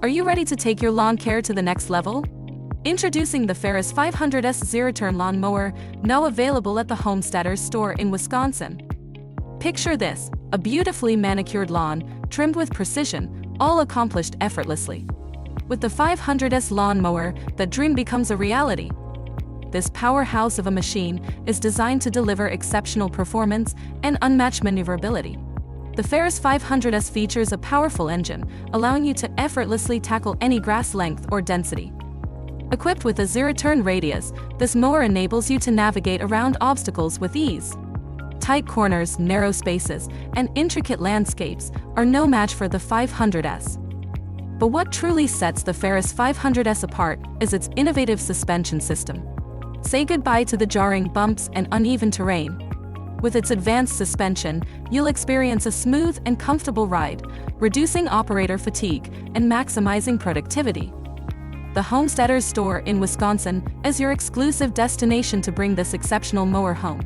Are you ready to take your lawn care to the next level? Introducing the Ferris 500s Zero-Turn Lawn Mower, now available at the Homesteader store in Wisconsin. Picture this, a beautifully manicured lawn, trimmed with precision, all accomplished effortlessly. With the 500s lawn mower, the dream becomes a reality. This powerhouse of a machine is designed to deliver exceptional performance and unmatched maneuverability. The Ferris 500s features a powerful engine, allowing you to effortlessly tackle any grass length or density. Equipped with a zero-turn radius, this mower enables you to navigate around obstacles with ease. Tight corners, narrow spaces, and intricate landscapes are no match for the 500s. But what truly sets the Ferris 500s apart is its innovative suspension system. Say goodbye to the jarring bumps and uneven terrain. With its advanced suspension, you'll experience a smooth and comfortable ride, reducing operator fatigue and maximizing productivity. The Homesteader store in Wisconsin is your exclusive destination to bring this exceptional mower home.